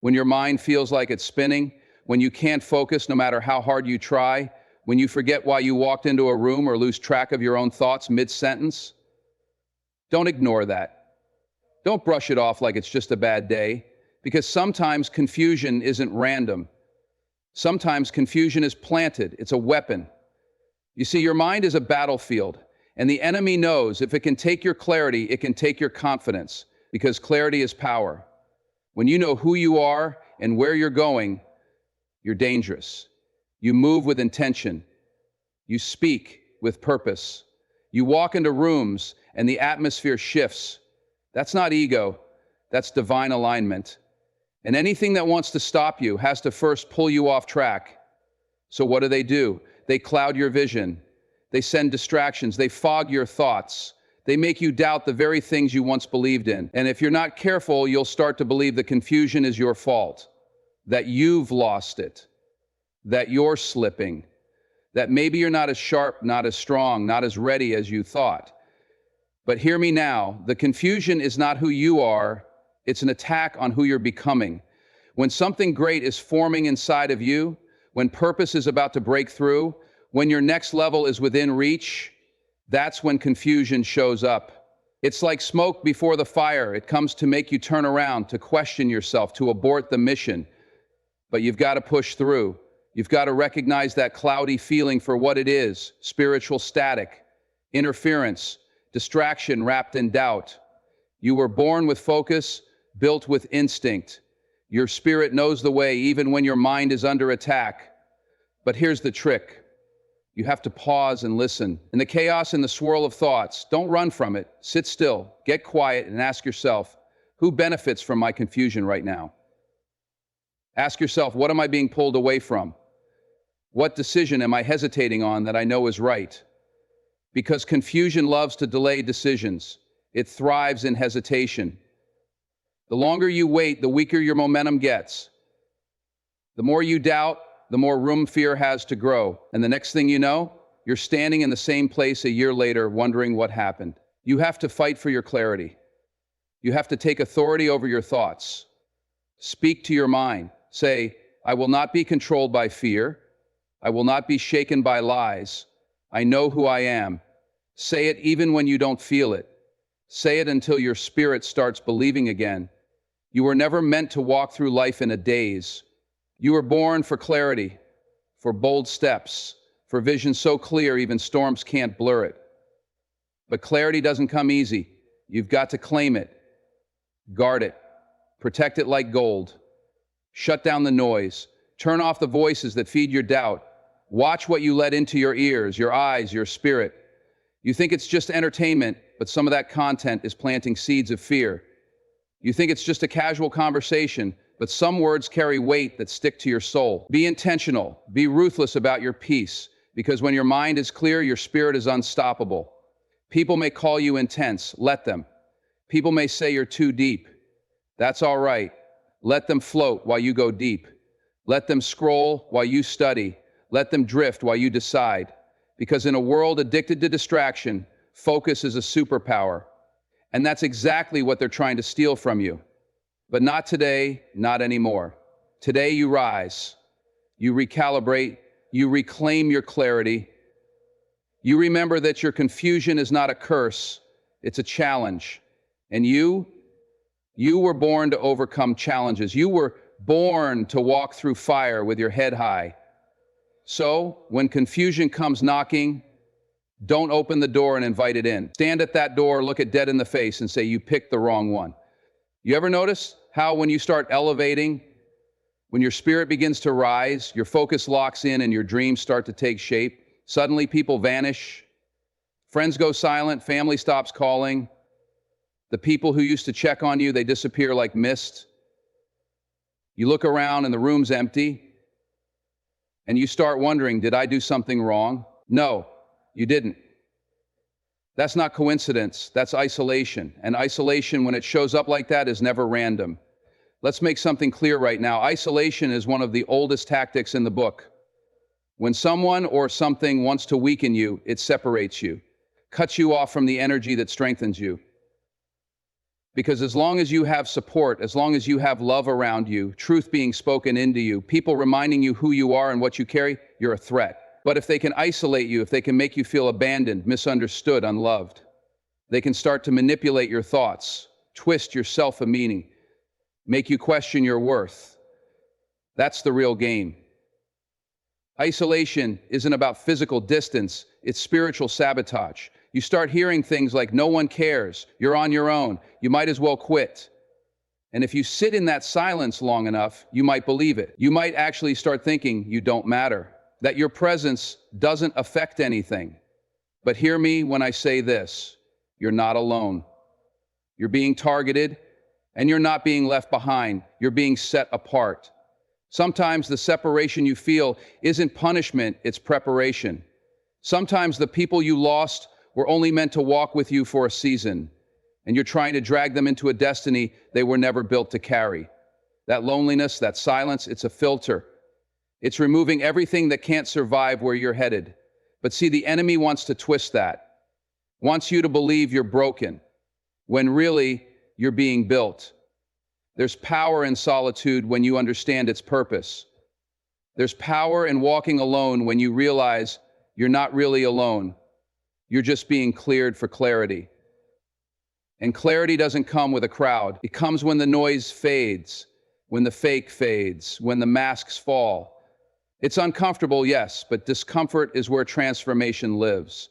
When your mind feels like it's spinning, when you can't focus no matter how hard you try, when you forget why you walked into a room or lose track of your own thoughts mid-sentence, don't ignore that. Don't brush it off like it's just a bad day, because sometimes confusion isn't random. Sometimes confusion is planted. It's a weapon. You see, your mind is a battlefield, and the enemy knows if it can take your clarity, it can take your confidence, because clarity is power. When you know who you are and where you're going, you're dangerous. You move with intention. You speak with purpose. You walk into rooms and the atmosphere shifts. That's not ego, that's divine alignment. And anything that wants to stop you has to first pull you off track. So what do? They cloud your vision. They send distractions. They fog your thoughts. They make you doubt the very things you once believed in. And if you're not careful, you'll start to believe the confusion is your fault, that you've lost it, that you're slipping, that maybe you're not as sharp, not as strong, not as ready as you thought. But hear me now, the confusion is not who you are, it's an attack on who you're becoming. When something great is forming inside of you, when purpose is about to break through, when your next level is within reach, that's when confusion shows up. It's like smoke before the fire. It comes to make you turn around, to question yourself, to abort the mission. But you've got to push through. You've got to recognize that cloudy feeling for what it is: spiritual static, interference, distraction wrapped in doubt. You were born with focus, built with instinct. Your spirit knows the way even when your mind is under attack. But here's the trick. You have to pause and listen. In the chaos and the swirl of thoughts, don't run from it. Sit still, get quiet, and ask yourself, who benefits from my confusion right now? Ask yourself, what am I being pulled away from? What decision am I hesitating on that I know is right? Because confusion loves to delay decisions. It thrives in hesitation. The longer you wait, the weaker your momentum gets. The more you doubt, the more room fear has to grow. And the next thing you know, you're standing in the same place a year later wondering what happened. You have to fight for your clarity. You have to take authority over your thoughts. Speak to your mind. Say, I will not be controlled by fear. I will not be shaken by lies. I know who I am. Say it even when you don't feel it. Say it until your spirit starts believing again. You were never meant to walk through life in a daze. You were born for clarity, for bold steps, for vision so clear even storms can't blur it. But clarity doesn't come easy. You've got to claim it, guard it, protect it like gold. Shut down the noise. Turn off the voices that feed your doubt. Watch what you let into your ears, your eyes, your spirit. You think it's just entertainment, but some of that content is planting seeds of fear. You think it's just a casual conversation, but some words carry weight that stick to your soul. Be intentional. Be ruthless about your peace, because when your mind is clear, your spirit is unstoppable. People may call you intense. Let them. People may say you're too deep. That's all right. Let them float while you go deep. Let them scroll while you study. Let them drift while you decide. Because in a world addicted to distraction, focus is a superpower. And that's exactly what they're trying to steal from you. But not today, not anymore. Today you rise. You recalibrate. You reclaim your clarity. You remember that your confusion is not a curse, it's a challenge. And you were born to overcome challenges. You were born to walk through fire with your head high. So, when confusion comes knocking, don't open the door and invite it in. Stand at that door, look it dead in the face, and say, you picked the wrong one. You ever notice how when you start elevating, when your spirit begins to rise, your focus locks in and your dreams start to take shape? Suddenly people vanish, friends go silent, family stops calling. The people who used to check on you, they disappear like mist. You look around and the room's empty, and you start wondering, did I do something wrong? No, you didn't. That's not coincidence, that's isolation. And isolation, when it shows up like that, is never random. Let's make something clear right now. Isolation is one of the oldest tactics in the book. When someone or something wants to weaken you, it separates you, cuts you off from the energy that strengthens you. Because as long as you have support, as long as you have love around you, truth being spoken into you, people reminding you who you are and what you carry, you're a threat. But if they can isolate you, if they can make you feel abandoned, misunderstood, unloved, they can start to manipulate your thoughts, twist your self-meaning, make you question your worth. That's the real game. Isolation isn't about physical distance, it's spiritual sabotage. You start hearing things like, no one cares, you're on your own, you might as well quit. And if you sit in that silence long enough, you might believe it. You might actually start thinking you don't matter, that your presence doesn't affect anything. But hear me when I say this, you're not alone. You're being targeted, and you're not being left behind, you're being set apart. Sometimes the separation you feel isn't punishment, it's preparation. Sometimes the people you lost were only meant to walk with you for a season, and you're trying to drag them into a destiny they were never built to carry. That loneliness, that silence, it's a filter. It's removing everything that can't survive where you're headed. But see, the enemy wants to twist that, wants you to believe you're broken, when really you're being built. There's power in solitude when you understand its purpose. There's power in walking alone when you realize you're not really alone. You're just being cleared for clarity. And clarity doesn't come with a crowd. It comes when the noise fades, when the fake fades, when the masks fall. It's uncomfortable, yes, but discomfort is where transformation lives.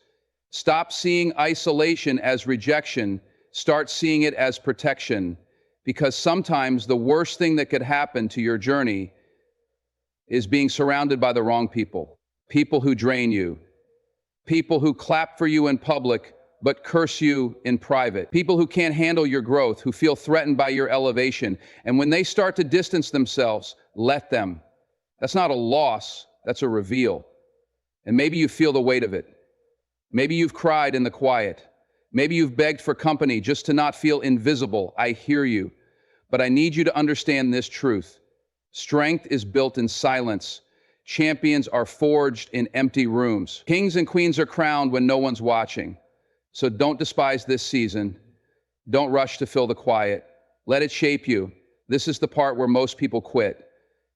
Stop seeing isolation as rejection. Start seeing it as protection. Because sometimes the worst thing that could happen to your journey is being surrounded by the wrong people. People who drain you. People who clap for you in public but curse you in private. People who can't handle your growth, who feel threatened by your elevation. And when they start to distance themselves, let them. That's not a loss, that's a reveal. And maybe you feel the weight of it. Maybe you've cried in the quiet. Maybe you've begged for company just to not feel invisible. I hear you. But I need you to understand this truth. Strength is built in silence. Champions are forged in empty rooms. Kings and queens are crowned when no one's watching. So don't despise this season. Don't rush to fill the quiet. Let it shape you. This is the part where most people quit.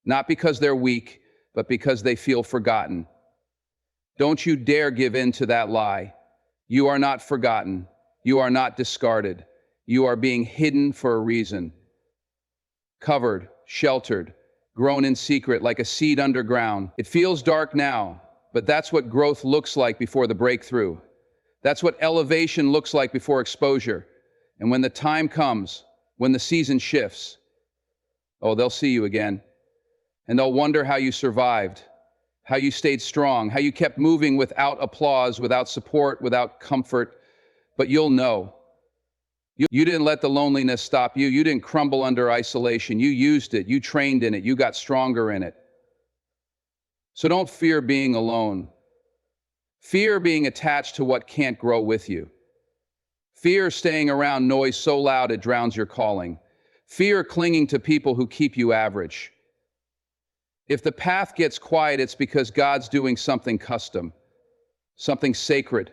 Not because they're weak, but because they feel forgotten. Don't you dare give in to that lie. You are not forgotten. You are not discarded. You are being hidden for a reason. Covered, sheltered, grown in secret like a seed underground. It feels dark now, but that's what growth looks like before the breakthrough. That's what elevation looks like before exposure. And when the time comes, when the season shifts, oh, they'll see you again. And they'll wonder how you survived, how you stayed strong, how you kept moving without applause, without support, without comfort. But you'll know. You didn't let the loneliness stop you. You didn't crumble under isolation. You used it. You trained in it. You got stronger in it. So don't fear being alone. Fear being attached to what can't grow with you. Fear staying around noise so loud it drowns your calling. Fear clinging to people who keep you average. If the path gets quiet, it's because God's doing something custom, something sacred.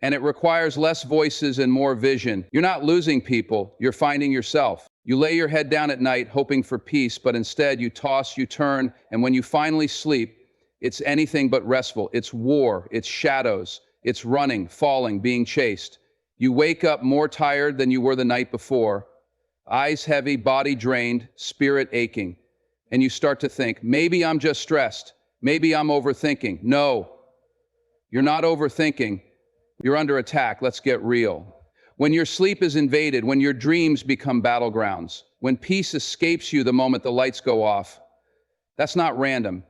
And it requires less voices and more vision. You're not losing people, you're finding yourself. You lay your head down at night hoping for peace, but instead you toss, you turn, and when you finally sleep, it's anything but restful. It's war, it's shadows, it's running, falling, being chased. You wake up more tired than you were the night before, eyes heavy, body drained, spirit aching. And you start to think, maybe I'm just stressed, maybe I'm overthinking. No, you're not overthinking. You're under attack. Let's get real. When your sleep is invaded, when your dreams become battlegrounds, when peace escapes you the moment the lights go off, that's not random.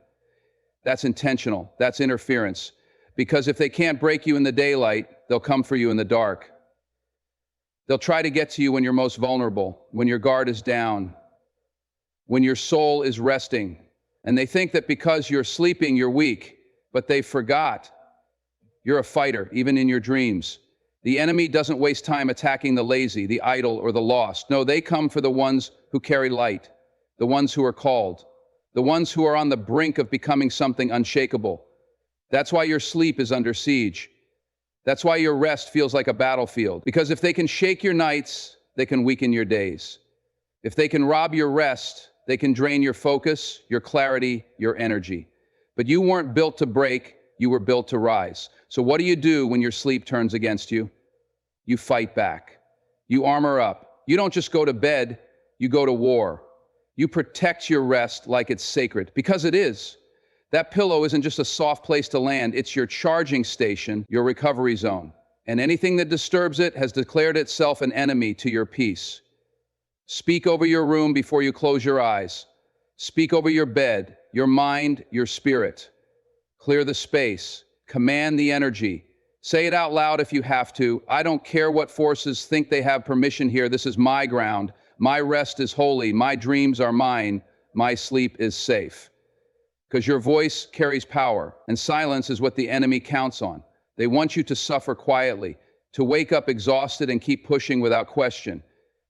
That's intentional. That's interference. Because if they can't break you in the daylight, they'll come for you in the dark. They'll try to get to you when you're most vulnerable, when your guard is down, when your soul is resting. And they think that because you're sleeping, you're weak, but they forgot. You're a fighter, even in your dreams. The enemy doesn't waste time attacking the lazy, the idle, or the lost. No, they come for the ones who carry light, the ones who are called, the ones who are on the brink of becoming something unshakable. That's why your sleep is under siege. That's why your rest feels like a battlefield. Because if they can shake your nights, they can weaken your days. If they can rob your rest, they can drain your focus, your clarity, your energy. But you weren't built to break, you were built to rise. So what do you do when your sleep turns against you? You fight back. You armor up. You don't just go to bed, you go to war. You protect your rest like it's sacred, because it is. That pillow isn't just a soft place to land, it's your charging station, your recovery zone. And anything that disturbs it has declared itself an enemy to your peace. Speak over your room before you close your eyes. Speak over your bed, your mind, your spirit. Clear the space. Command the energy. Say it out loud if you have to. I don't care what forces think they have permission here. This is my ground. My rest is holy. My dreams are mine. My sleep is safe. Because your voice carries power, and silence is what the enemy counts on. They want you to suffer quietly, to wake up exhausted and keep pushing without question.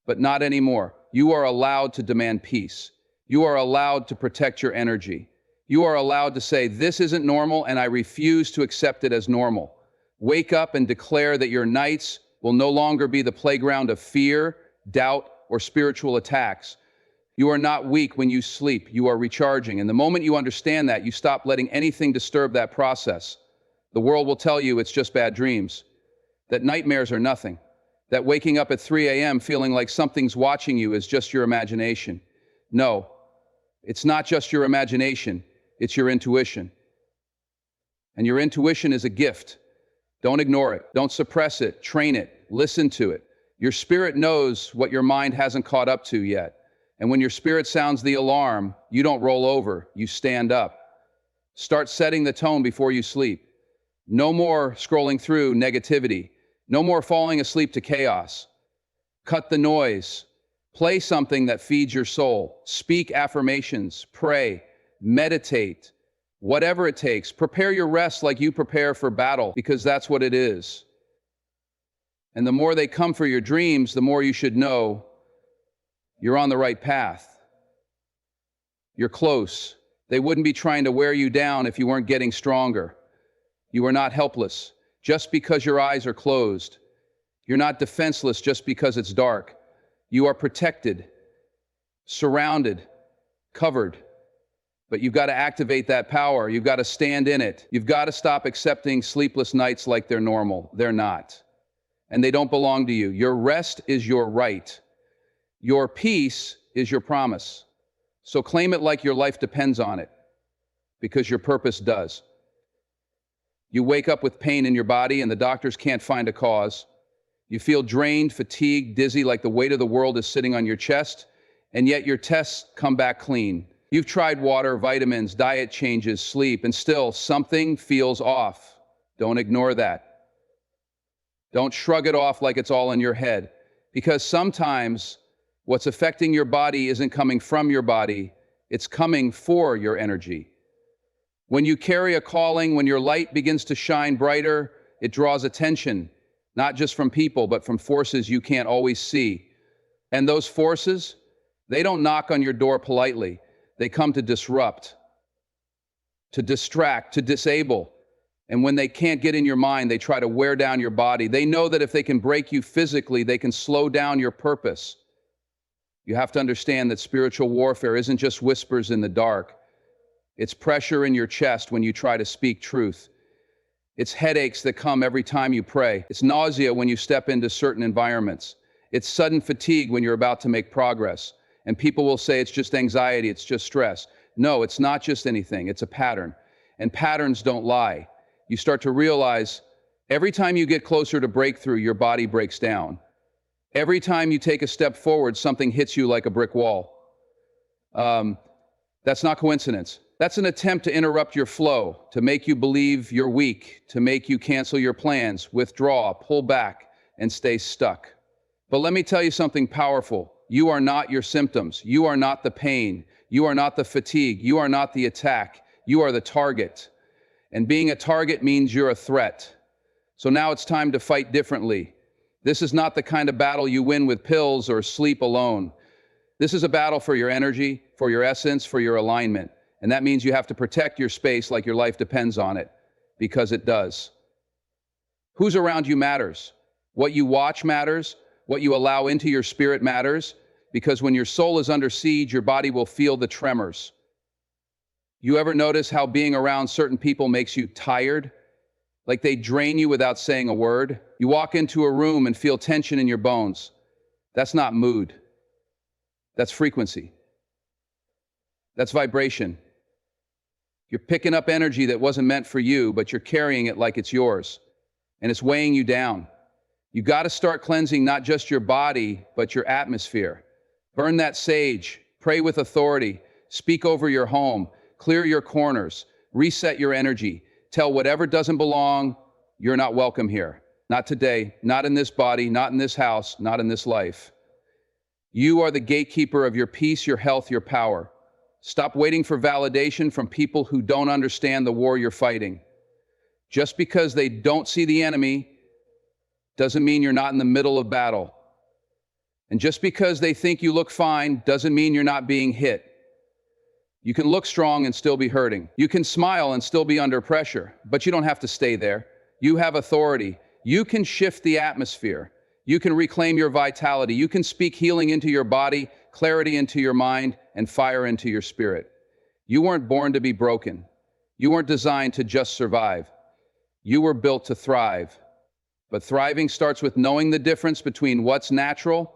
But not anymore. You are allowed to demand peace. You are allowed to protect your energy. You are allowed to say, this isn't normal, and I refuse to accept it as normal. Wake up and declare that your nights will no longer be the playground of fear, doubt, or spiritual attacks. You are not weak when you sleep. You are recharging. And the moment you understand that, you stop letting anything disturb that process. The world will tell you it's just bad dreams, that nightmares are nothing, that waking up at 3 a.m. feeling like something's watching you is just your imagination. No, it's not just your imagination, it's your intuition. And your intuition is a gift. Don't ignore it. Don't suppress it. Train it. Listen to it. Your spirit knows what your mind hasn't caught up to yet. And when your spirit sounds the alarm, you don't roll over, you stand up. Start setting the tone before you sleep. No more scrolling through negativity. No more falling asleep to chaos. Cut the noise. Play something that feeds your soul. Speak affirmations. Pray. Meditate. Whatever it takes. Prepare your rest like you prepare for battle, because that's what it is. And the more they come for your dreams, the more you should know you're on the right path. You're close. They wouldn't be trying to wear you down if you weren't getting stronger. You are not helpless just because your eyes are closed. You're not defenseless just because it's dark. You are protected, surrounded, covered. But you've got to activate that power. You've got to stand in it. You've got to stop accepting sleepless nights like they're normal. They're not. And they don't belong to you. Your rest is your right. Your peace is your promise. So claim it like your life depends on it, because your purpose does. You wake up with pain in your body and the doctors can't find a cause. You feel drained, fatigued, dizzy, like the weight of the world is sitting on your chest, and yet your tests come back clean. You've tried water, vitamins, diet changes, sleep, and still something feels off. Don't ignore that. Don't shrug it off like it's all in your head, because sometimes what's affecting your body isn't coming from your body, it's coming for your energy. When you carry a calling, when your light begins to shine brighter, it draws attention, not just from people, but from forces you can't always see. And those forces, they don't knock on your door politely. They come to disrupt, to distract, to disable. And when they can't get in your mind, they try to wear down your body. They know that if they can break you physically, they can slow down your purpose. You have to understand that spiritual warfare isn't just whispers in the dark. It's pressure in your chest when you try to speak truth. It's headaches that come every time you pray. It's nausea when you step into certain environments. It's sudden fatigue when you're about to make progress. And people will say it's just anxiety, it's just stress. No, it's not just anything, it's a pattern. And patterns don't lie. You start to realize every time you get closer to breakthrough, your body breaks down. Every time you take a step forward, something hits you like a brick wall. That's not coincidence. That's an attempt to interrupt your flow, to make you believe you're weak, to make you cancel your plans, withdraw, pull back, and stay stuck. But let me tell you something powerful. You are not your symptoms. You are not the pain. You are not the fatigue. You are not the attack. You are the target. And being a target means you're a threat. So now it's time to fight differently. This is not the kind of battle you win with pills or sleep alone. This is a battle for your energy, for your essence, for your alignment. And that means you have to protect your space like your life depends on it, because it does. Who's around you matters. What you watch matters. What you allow into your spirit matters. Because when your soul is under siege, your body will feel the tremors. You ever notice how being around certain people makes you tired? Like they drain you without saying a word? You walk into a room and feel tension in your bones. That's not mood. That's frequency. That's vibration. You're picking up energy that wasn't meant for you, but you're carrying it like it's yours. And it's weighing you down. You got to start cleansing not just your body, but your atmosphere. Burn that sage. Pray with authority. Speak over your home. Clear your corners. Reset your energy. Tell whatever doesn't belong, you're not welcome here. Not today, not in this body, not in this house, not in this life. You are the gatekeeper of your peace, your health, your power. Stop waiting for validation from people who don't understand the war you're fighting. Just because they don't see the enemy doesn't mean you're not in the middle of battle. And just because they think you look fine doesn't mean you're not being hit. You can look strong and still be hurting. You can smile and still be under pressure, but you don't have to stay there. You have authority. You can shift the atmosphere. You can reclaim your vitality. You can speak healing into your body, clarity into your mind, and fire into your spirit. You weren't born to be broken. You weren't designed to just survive. You were built to thrive. But thriving starts with knowing the difference between what's natural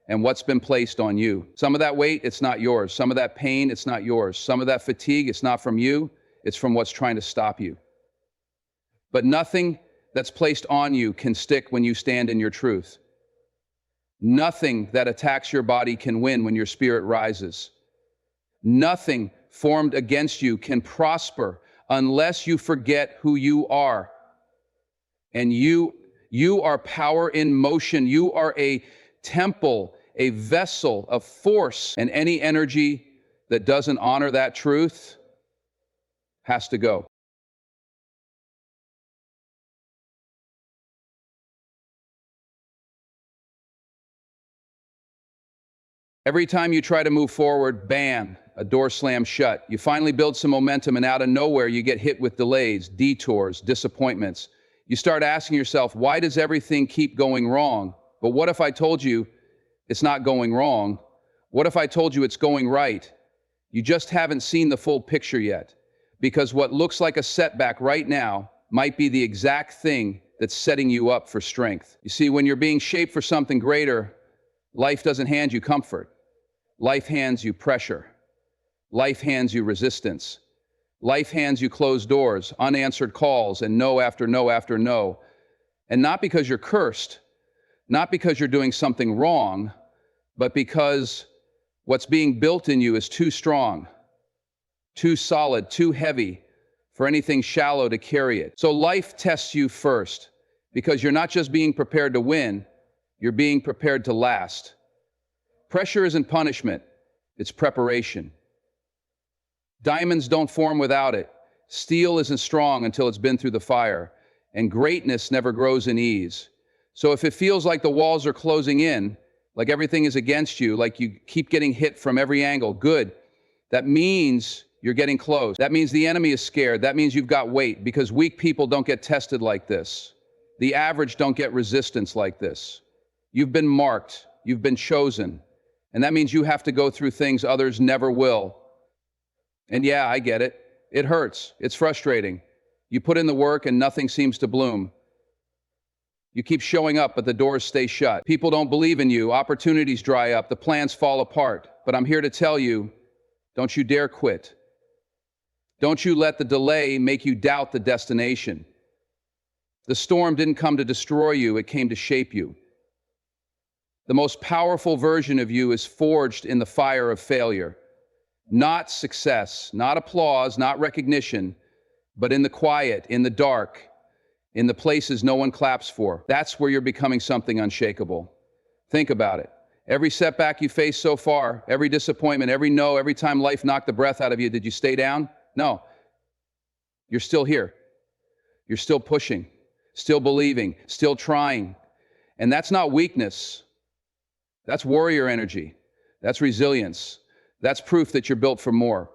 and what's been placed on you. Some of that weight, it's not yours. Some of that pain, it's not yours. Some of that fatigue, it's not from you. It's from what's trying to stop you. But nothing that's placed on you can stick when you stand in your truth. Nothing that attacks your body can win when your spirit rises. Nothing formed against you can prosper unless you forget who you are. And you are power in motion. You are a temple, a vessel of force, and any energy that doesn't honor that truth has to go. Every time you try to move forward, bam, a door slams shut. You finally build some momentum, and out of nowhere, you get hit with delays, detours, disappointments. You start asking yourself, why does everything keep going wrong? But what if I told you it's not going wrong? What if I told you it's going right? You just haven't seen the full picture yet. Because what looks like a setback right now might be the exact thing that's setting you up for strength. You see, when you're being shaped for something greater, life doesn't hand you comfort. Life hands you pressure. Life hands you resistance. Life hands you closed doors, unanswered calls, and no after no after no. And not because you're cursed, not because you're doing something wrong, but because what's being built in you is too strong, too solid, too heavy for anything shallow to carry it. So life tests you first, because you're not just being prepared to win, you're being prepared to last. Pressure isn't punishment, it's preparation. Diamonds don't form without it. Steel isn't strong until it's been through the fire. And greatness never grows in ease. So if it feels like the walls are closing in, like everything is against you, like you keep getting hit from every angle, good. That means you're getting close. That means the enemy is scared. That means you've got weight, because weak people don't get tested like this. The average don't get resistance like this. You've been marked. You've been chosen. And that means you have to go through things others never will. And yeah, I get it. It hurts. It's frustrating. You put in the work and nothing seems to bloom. You keep showing up, but the doors stay shut. People don't believe in you. Opportunities dry up. The plans fall apart. But I'm here to tell you, don't you dare quit. Don't you let the delay make you doubt the destination. The storm didn't come to destroy you. It came to shape you. The most powerful version of you is forged in the fire of failure. Not success, not applause, not recognition, but in the quiet, in the dark, in the places no one claps for. That's where you're becoming something unshakable. Think about it. Every setback you faced so far, every disappointment, every no, every time life knocked the breath out of you, did you stay down? No. You're still here. You're still pushing, still believing, still trying. And that's not weakness. That's warrior energy. That's resilience. That's proof that you're built for more.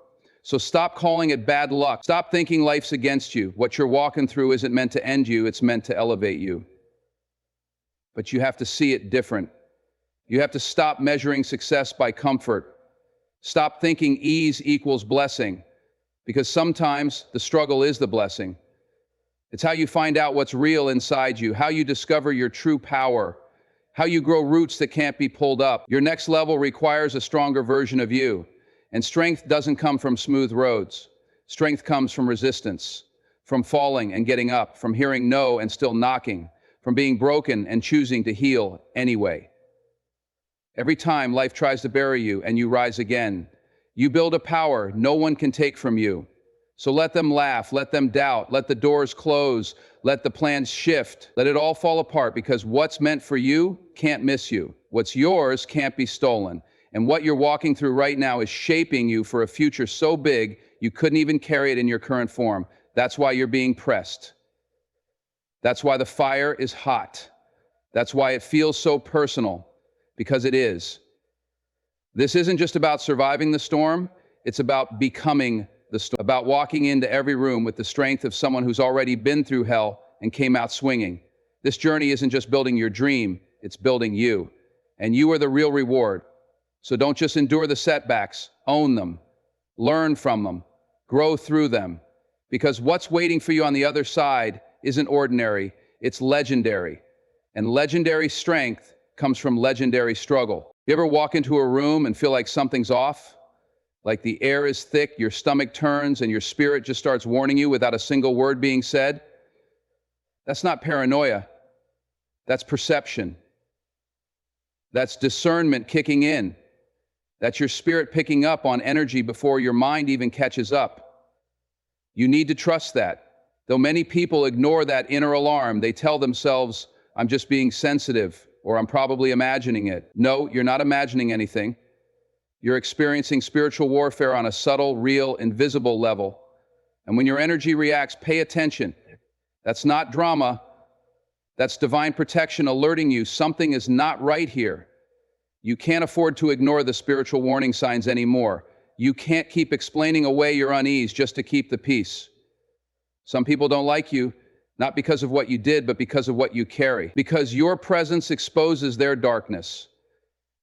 So stop calling it bad luck. Stop thinking life's against you. What you're walking through isn't meant to end you, it's meant to elevate you. But you have to see it different. You have to stop measuring success by comfort. Stop thinking ease equals blessing, because sometimes the struggle is the blessing. It's how you find out what's real inside you, how you discover your true power, how you grow roots that can't be pulled up. Your next level requires a stronger version of you. And strength doesn't come from smooth roads. Strength comes from resistance, from falling and getting up, from hearing no and still knocking, from being broken and choosing to heal anyway. Every time life tries to bury you and you rise again, you build a power no one can take from you. So let them laugh, let them doubt, let the doors close, let the plans shift, let it all fall apart, because what's meant for you can't miss you. What's yours can't be stolen. And what you're walking through right now is shaping you for a future so big you couldn't even carry it in your current form. That's why you're being pressed. That's why the fire is hot. That's why it feels so personal, because it is. This isn't just about surviving the storm, it's about becoming the storm, about walking into every room with the strength of someone who's already been through hell and came out swinging. This journey isn't just building your dream, it's building you. And you are the real reward. So don't just endure the setbacks, own them, learn from them, grow through them, because what's waiting for you on the other side isn't ordinary, it's legendary. And legendary strength comes from legendary struggle. You ever walk into a room and feel like something's off? Like the air is thick, your stomach turns, and your spirit just starts warning you without a single word being said? That's not paranoia, that's perception. That's discernment kicking in. That's your spirit picking up on energy before your mind even catches up. You need to trust that. Though many people ignore that inner alarm, they tell themselves, I'm just being sensitive, or I'm probably imagining it. No, you're not imagining anything. You're experiencing spiritual warfare on a subtle, real, invisible level. And when your energy reacts, pay attention. That's not drama. That's divine protection alerting you something is not right here. You can't afford to ignore the spiritual warning signs anymore. You can't keep explaining away your unease just to keep the peace. Some people don't like you, not because of what you did, but because of what you carry. Because your presence exposes their darkness.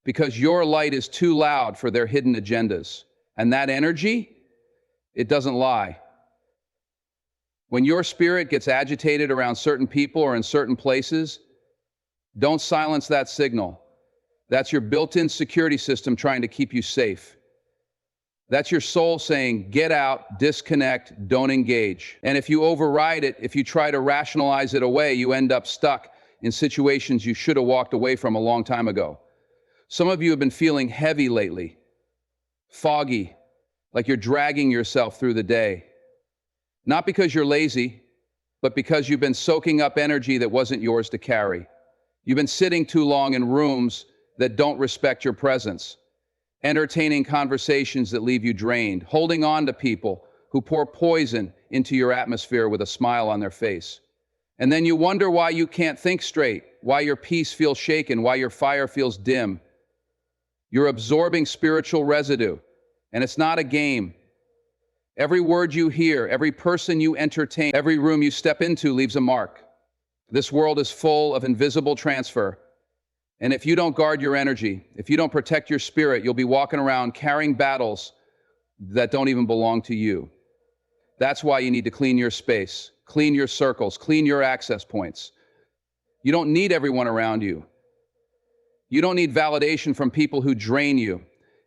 Because your light is too loud for their hidden agendas. And that energy, it doesn't lie. When your spirit gets agitated around certain people or in certain places, don't silence that signal. That's your built-in security system trying to keep you safe. That's your soul saying, get out, disconnect, don't engage. And if you override it, if you try to rationalize it away, you end up stuck in situations you should have walked away from a long time ago. Some of you have been feeling heavy lately, foggy, like you're dragging yourself through the day. Not because you're lazy, but because you've been soaking up energy that wasn't yours to carry. You've been sitting too long in rooms that don't respect your presence, entertaining conversations that leave you drained, holding on to people who pour poison into your atmosphere with a smile on their face. And then you wonder why you can't think straight, why your peace feels shaken, why your fire feels dim. You're absorbing spiritual residue, and it's not a game. Every word you hear, every person you entertain, every room you step into leaves a mark. This world is full of invisible transfer. And if you don't guard your energy, if you don't protect your spirit, you'll be walking around carrying battles that don't even belong to you. That's why you need to clean your space, clean your circles, clean your access points. You don't need everyone around you. You don't need validation from people who drain you.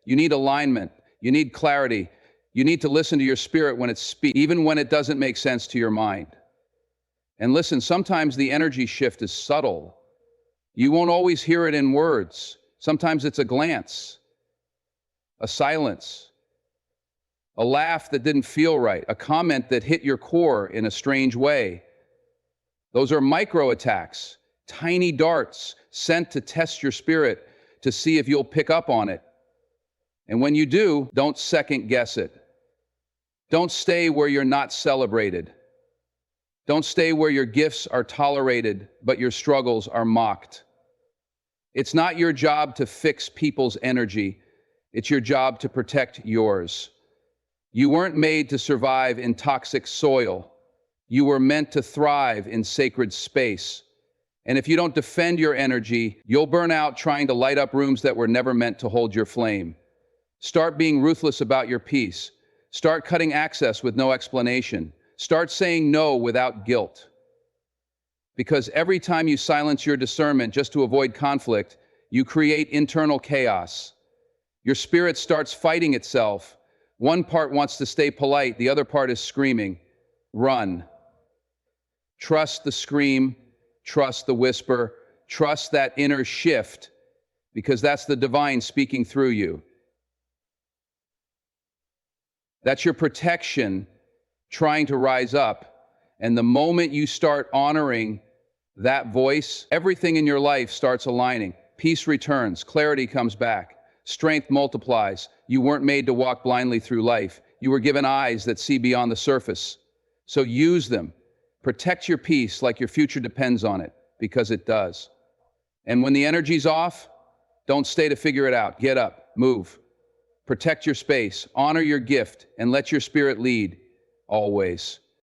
You need alignment. You need clarity. You need to listen to your spirit when it speaks, even when it doesn't make sense to your mind. And listen, sometimes the energy shift is subtle. You won't always hear it in words. Sometimes it's a glance, a silence, a laugh that didn't feel right, a comment that hit your core in a strange way. Those are micro attacks, tiny darts sent to test your spirit to see if you'll pick up on it. And when you do, don't second guess it. Don't stay where you're not celebrated. Don't stay where your gifts are tolerated, but your struggles are mocked. It's not your job to fix people's energy. It's your job to protect yours. You weren't made to survive in toxic soil. You were meant to thrive in sacred space. And if you don't defend your energy, you'll burn out trying to light up rooms that were never meant to hold your flame. Start being ruthless about your peace. Start cutting access with no explanation. Start saying no without guilt. Because every time you silence your discernment just to avoid conflict, you create internal chaos. Your spirit starts fighting itself. One part wants to stay polite, the other part is screaming. Run. Trust the scream, trust the whisper, trust that inner shift, because that's the divine speaking through you. That's your protection trying to rise up. And the moment you start honoring that voice, everything in your life starts aligning. Peace returns, clarity comes back, strength multiplies. You weren't made to walk blindly through life. You were given eyes that see beyond the surface. So use them. Protect your peace like your future depends on it, because it does. And when the energy's off, don't stay to figure it out. Get up, move. Protect your space, honor your gift, and let your spirit lead, always.